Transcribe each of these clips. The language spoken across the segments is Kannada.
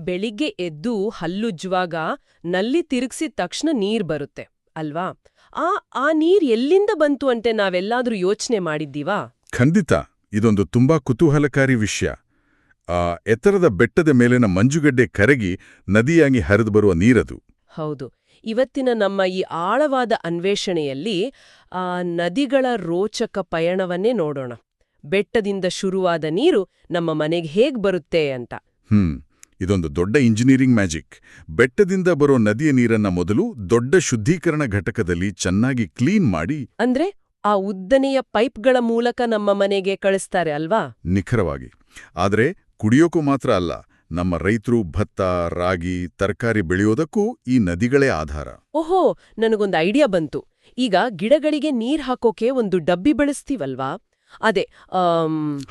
ಬೆಳಿಗ್ಗೆ ಎದ್ದು ಹಲ್ಲುಜ್ಜುವಾಗ ನಲ್ಲಿ ತಿರುಗ್ಸಿದ ತಕ್ಷಣ ನೀರ್ ಬರುತ್ತೆ ಅಲ್ವಾ? ಆ ಆ ನೀರ್ ಎಲ್ಲಿಂದ ಬಂತು ಅಂತೆ ನಾವೆಲ್ಲಾದ್ರೂ ಯೋಚನೆ ಮಾಡಿದ್ದೀವಾ? ಖಂಡಿತ. ಇದೊಂದು ತುಂಬಾ ಕುತೂಹಲಕಾರಿ ವಿಷಯ. ಎತ್ತರದ ಬೆಟ್ಟದ ಮೇಲಿನ ಮಂಜುಗಡ್ಡೆ ಕರಗಿ ನದಿಯಾಗಿ ಹರಿದು ಬರುವ ನೀರದು. ಹೌದು. ಇವತ್ತಿನ ನಮ್ಮ ಈ ಆಳವಾದ ಅನ್ವೇಷಣೆಯಲ್ಲಿ ಆ ನದಿಗಳ ರೋಚಕ ಪಯಣವನ್ನೇ ನೋಡೋಣ. ಬೆಟ್ಟದಿಂದ ಶುರುವಾದ ನೀರು ನಮ್ಮ ಮನೆಗೆ ಹೇಗ್ ಬರುತ್ತೆ ಅಂತ. ಇದೊಂದು ದೊಡ್ಡ ಇಂಜಿನಿಯರಿಂಗ್ ಮ್ಯಾಜಿಕ್. ಬೆಟ್ಟದಿಂದ ಬರೋ ನದಿಯ ನೀರನ್ನ ಮೊದಲು ದೊಡ್ಡ ಶುದ್ಧೀಕರಣ ಘಟಕದಲ್ಲಿ ಚೆನ್ನಾಗಿ ಕ್ಲೀನ್ ಮಾಡಿ, ಅಂದ್ರೆ ಆ ಉದ್ದನೆಯ ಪೈಪ್ಗಳ ಮೂಲಕ ನಮ್ಮ ಮನೆಗೆ ಕಳಿಸ್ತಾರೆ ಅಲ್ವಾ? ನಿಖರವಾಗಿ. ಆದ್ರೆ ಕುಡಿಯೋಕೂ ಮಾತ್ರ ಅಲ್ಲ, ನಮ್ಮ ರೈತರು ಭತ್ತ, ರಾಗಿ, ತರಕಾರಿ ಬೆಳೆಯೋದಕ್ಕೂ ಈ ನದಿಗಳೇ ಆಧಾರ. ಓಹೋ, ನನಗೊಂದು ಐಡಿಯಾ ಬಂತು. ಈಗ ಗಿಡಗಳಿಗೆ ನೀರ್ ಹಾಕೋಕೆ ಒಂದು ಡಬ್ಬಿ ಬಳಸ್ತೀವಲ್ವಾ? ಅದೇ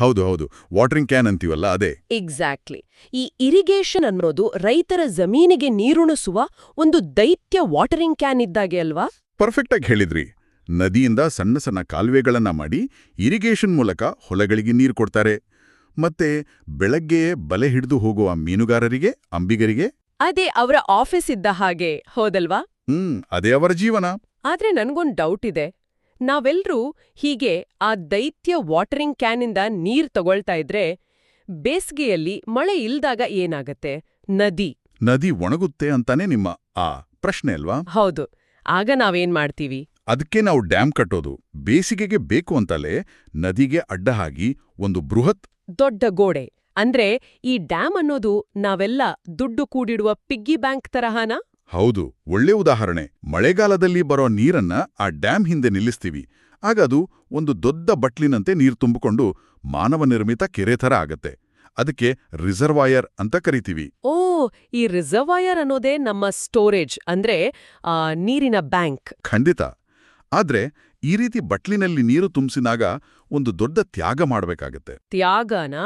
ಹೌದು, ವಾಟರಿಂಗ್ ಕ್ಯಾನ್ ಅಂತೀವಲ್ಲ ಅದೇ. ಎಕ್ಸಾಕ್ಟ್ಲಿ. ಈ ಇರಿಗೇಷನ್ ಅನ್ನೋದು ರೈತರ ಜಮೀನಿಗೆ ನೀರುಣಿಸುವ ಒಂದು ದೈತ್ಯ ವಾಟರಿಂಗ್ ಕ್ಯಾನ್ ಇದ್ದಾಗೆ ಅಲ್ವಾ? ಪರ್ಫೆಕ್ಟ್ ಆಗಿ ಹೇಳಿದ್ರಿ. ನದಿಯಿಂದ ಸಣ್ಣ ಸಣ್ಣ ಕಾಲುವೆಗಳನ್ನ ಮಾಡಿ ಇರಿಗೇಷನ್ ಮೂಲಕ ಹೊಲಗಳಿಗೆ ನೀರು ಕೊಡ್ತಾರೆ. ಮತ್ತೆ ಬೆಳಗ್ಗೆ ಬಲೆ ಹಿಡಿದು ಹೋಗುವ ಮೀನುಗಾರರಿಗೆ, ಅಂಬಿಗರಿಗೆ ಅದೇ ಅವರ ಆಫೀಸ್ ಇದ್ದ ಹಾಗೆ, ಹೋದಲ್ವಾ? ಅದೇ ಅವರ ಜೀವನ. ಆದ್ರೆ ನನ್ಗೊಂದು ಡೌಟ್ ಇದೆ. ನಾವೆಲ್ರೂ ಹೀಗೆ ಆ ದೈತ್ಯ ವಾಟರಿಂಗ್ ಕ್ಯಾನಿಂದ ನೀರ್ ತಗೊಳ್ತಾ ಇದ್ರೆ ಬೇಸಿಗೆಯಲ್ಲಿ ಮಳೆ ಇಲ್ದಾಗ ಏನಾಗತ್ತೆ? ನದಿ ಒಣಗುತ್ತೆ ಅಂತಾನೆ ನಿಮ್ಮ ಆ ಪ್ರಶ್ನೆ ಅಲ್ವಾ? ಹೌದು. ಆಗ ನಾವೇನ್ ಮಾಡ್ತೀವಿ? ಅದಕ್ಕೆ ನಾವು ಡ್ಯಾಮ್ ಕಟ್ಟೋದು. ಬೇಸಿಗೆಗೆ ಬೇಕು ಅಂತಲೇ ನದಿಗೆ ಅಡ್ಡ ಹಾಕಿ ಒಂದು ಬೃಹತ್ ದೊಡ್ಡ ಗೋಡೆ. ಅಂದ್ರೆ ಈ ಡ್ಯಾಮ್ ಅನ್ನೋದು ನಾವೆಲ್ಲ ದುಡ್ಡು ಕೂಡಿಡುವ ಪಿಗ್ಗಿ ಬ್ಯಾಂಕ್ ತರಹನಾ? ಹೌದು, ಒಳ್ಳೆ ಉದಾಹರಣೆ. ಮಳೆಗಾಲದಲ್ಲಿ ಬರೋ ನೀರನ್ನ ಆ ಡ್ಯಾಮ್ ಹಿಂದೆ ನಿಲ್ಲಿಸ್ತೀವಿ. ಆಗ ಅದು ಒಂದು ದೊಡ್ಡ ಬಟ್ಲಿನಂತೆ ನೀರು ತುಂಬಿಕೊಂಡು ಮಾನವ ನಿರ್ಮಿತ ಕೆರೆ ಥರ ಆಗತ್ತೆ. ಅದಕ್ಕೆ ರಿಸರ್ವಾಯರ್ ಅಂತ ಕರಿತೀವಿ. ಓ, ಈ ರಿಸರ್ವಾಯರ್ ಅನ್ನೋದೇ ನಮ್ಮ ಸ್ಟೋರೇಜ್, ಅಂದ್ರೆ ನೀರಿನ ಬ್ಯಾಂಕ್. ಖಂಡಿತ. ಆದ್ರೆ ಈ ರೀತಿ ಬಟ್ಲಿನಲ್ಲಿ ನೀರು ತುಂಬಿಸಿದಾಗ ಒಂದು ದೊಡ್ಡ ತ್ಯಾಗ ಮಾಡಬೇಕಾಗತ್ತೆ. ತ್ಯಾಗನಾ?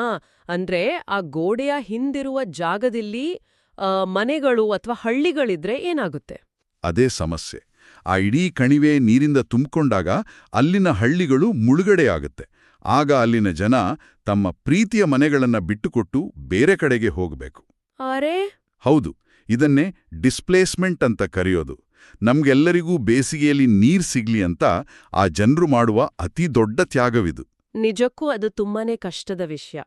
ಅಂದ್ರೆ ಆ ಗೋಡೆಯ ಹಿಂದಿರುವ ಜಾಗದಲ್ಲಿ ಮನೆಗಳು ಅಥವಾ ಹಳ್ಳಿಗಳಿದ್ರೆ ಏನಾಗುತ್ತೆ? ಅದೇ ಸಮಸ್ಯೆ. ಆ ಇಡೀ ಕಣಿವೆ ನೀರಿಂದ ತುಂಬಿಕೊಂಡಾಗ ಅಲ್ಲಿನ ಹಳ್ಳಿಗಳು ಮುಳುಗಡೆಯಾಗುತ್ತೆ. ಆಗ ಅಲ್ಲಿನ ಜನ ತಮ್ಮ ಪ್ರೀತಿಯ ಮನೆಗಳನ್ನ ಬಿಟ್ಟುಕೊಟ್ಟು ಬೇರೆ ಕಡೆಗೆ ಹೋಗಬೇಕು. ಅರೆ, ಹೌದು, ಇದನ್ನೇ ಡಿಸ್ಪ್ಲೇಸ್ಮೆಂಟ್ ಅಂತ ಕರೆಯೋದು. ನಮ್ಗೆಲ್ಲರಿಗೂ ಬೇಸಿಗೆಯಲ್ಲಿ ನೀರ್ ಸಿಗ್ಲಿ ಅಂತ ಆ ಜನರು ಮಾಡುವ ಅತಿ ದೊಡ್ಡ ತ್ಯಾಗವಿದು. ನಿಜಕ್ಕೂ ಅದು ತುಂಬಾನೇ ಕಷ್ಟದ ವಿಷಯ.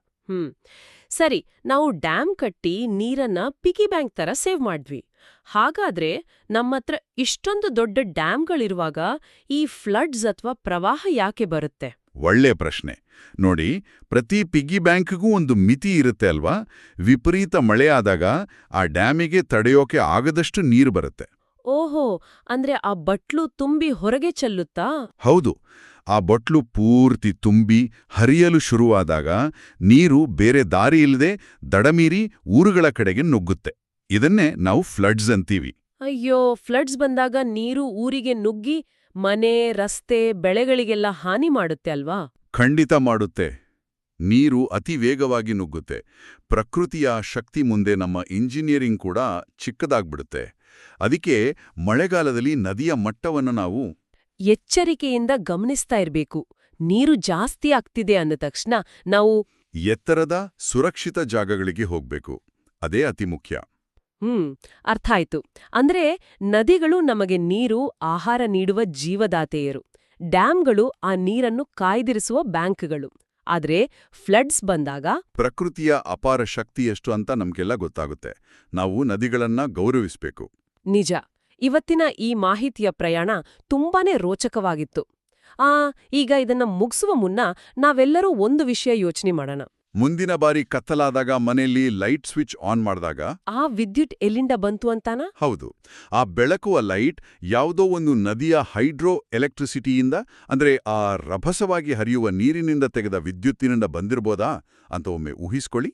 ಸರಿ, ನಾವು ಡ್ಯಾಮ್ ಕಟ್ಟಿ ನೀರನ್ನ ಪಿಗಿ ಬ್ಯಾಂಕ್ ತರ ಸೇವ್ ಮಾಡಿದ್ವಿ. ಹಾಗಾದ್ರೆ ನಮ್ಮತ್ರ ಇಷ್ಟೊಂದು ದೊಡ್ಡ ಡ್ಯಾಮ್ಗಳಿರುವಾಗ ಈ ಫ್ಲಡ್ಸ್ ಅಥವಾ ಪ್ರವಾಹ ಯಾಕೆ ಬರುತ್ತೆ? ಒಳ್ಳೆ ಪ್ರಶ್ನೆ. ನೋಡಿ, ಪ್ರತಿ ಪಿಗ್ಗಿ ಬ್ಯಾಂಕ್ಗೂ ಒಂದು ಮಿತಿ ಇರುತ್ತೆ ಅಲ್ವಾ? ವಿಪರೀತ ಮಳೆ ಆದಾಗ ಆ ಡ್ಯಾಮಿಗೆ ತಡೆಯೋಕೆ ಆಗದಷ್ಟು ನೀರು ಬರುತ್ತೆ. ಓಹೋ, ಅಂದ್ರೆ ಆ ಬಟ್ಲು ತುಂಬಿ ಹೊರಗೆ ಚೆಲ್ಲುತ್ತಾ? ಹೌದು. ಆ ಬಟ್ಲು ಪೂರ್ತಿ ತುಂಬಿ ಹರಿಯಲು ಶುರುವಾದಾಗ ನೀರು ಬೇರೆ ದಾರಿ ಇಲ್ಲದೆ ದಡಮೀರಿ ಊರುಗಳ ಕಡೆಗೆ ನುಗ್ಗುತ್ತೆ. ಇದನ್ನೇ ನಾವು ಫ್ಲಡ್ಸ್ ಅಂತೀವಿ. ಅಯ್ಯೋ, ಫ್ಲಡ್ಸ್ ಬಂದಾಗ ನೀರು ಊರಿಗೆ ನುಗ್ಗಿ ಮನೆ, ರಸ್ತೆ, ಬೆಳೆಗಳಿಗೆಲ್ಲ ಹಾನಿ ಮಾಡುತ್ತೆ ಅಲ್ವಾ? ಖಂಡಿತ ಮಾಡುತ್ತೆ. ನೀರು ಅತಿ ವೇಗವಾಗಿ ನುಗ್ಗುತ್ತೆ. ಪ್ರಕೃತಿಯ ಶಕ್ತಿ ಮುಂದೆ ನಮ್ಮ ಇಂಜಿನಿಯರಿಂಗ್ ಕೂಡ ಚಿಕ್ಕದಾಗ್ಬಿಡುತ್ತೆ. ಅದಕ್ಕೆ ಮಳೆಗಾಲದಲ್ಲಿ ನದಿಯ ಮಟ್ಟವನ್ನು ನಾವು ಎಚ್ಚರಿಕೆಯಿಂದ ಗಮನಿಸ್ತಾ ಇರ್ಬೇಕು. ನೀರು ಜಾಸ್ತಿ ಆಗ್ತಿದೆ ಅಂದ ತಕ್ಷಣ ನಾವು ಎತ್ತರದ ಸುರಕ್ಷಿತ ಜಾಗಗಳಿಗೆ ಹೋಗ್ಬೇಕು. ಅದೇ ಅತಿ ಮುಖ್ಯ. ಅರ್ಥ ಆಯ್ತು. ಅಂದ್ರೆ ನದಿಗಳು ನಮಗೆ ನೀರು, ಆಹಾರ ನೀಡುವ ಜೀವದಾತೆಯರು. ಡ್ಯಾಮ್ಗಳು ಆ ನೀರನ್ನು ಕಾಯ್ದಿರಿಸುವ ಬ್ಯಾಂಕ್ಗಳು. ಆದ್ರೆ ಫ್ಲಡ್ಸ್ ಬಂದಾಗ ಪ್ರಕೃತಿಯ ಅಪಾರ ಶಕ್ತಿ ಎಷ್ಟು ಅಂತ ನಮ್ಗೆಲ್ಲ ಗೊತ್ತಾಗುತ್ತೆ. ನಾವು ನದಿಗಳನ್ನ ಗೌರವಿಸ್ಬೇಕು. ನಿಜ. ಇವತ್ತಿನ ಈ ಮಾಹಿತಿಯ ಪ್ರಯಾಣ ತುಂಬಾನೇ ರೋಚಕವಾಗಿತ್ತು. ಈಗ ಇದನ್ನ ಮುಗಿಸುವ ಮುನ್ನ ನಾವೆಲ್ಲರೂ ಒಂದು ವಿಷಯ ಯೋಚನೆ ಮಾಡೋಣ. ಮುಂದಿನ ಬಾರಿ ಕತ್ತಲಾದಾಗ ಮನೆಯಲ್ಲಿ ಲೈಟ್ ಸ್ವಿಚ್ ಆನ್ ಮಾಡಿದಾಗ ಆ ವಿದ್ಯುತ್ ಎಲ್ಲಿಂದ ಬಂತು ಅಂತಾನ? ಹೌದು, ಆ ಬೆಳಕುವ ಲೈಟ್ ಯಾವುದೋ ಒಂದು ನದಿಯ ಹೈಡ್ರೋ ಎಲೆಕ್ಟ್ರಿಸಿಟಿಯಿಂದ, ಅಂದ್ರೆ ಆ ರಭಸವಾಗಿ ಹರಿಯುವ ನೀರಿನಿಂದ ತೆಗೆದ ವಿದ್ಯುತ್ತಿನಿಂದ ಬಂದಿರ್ಬೋದಾ ಅಂತ ಒಮ್ಮೆ ಊಹಿಸ್ಕೊಳ್ಳಿ.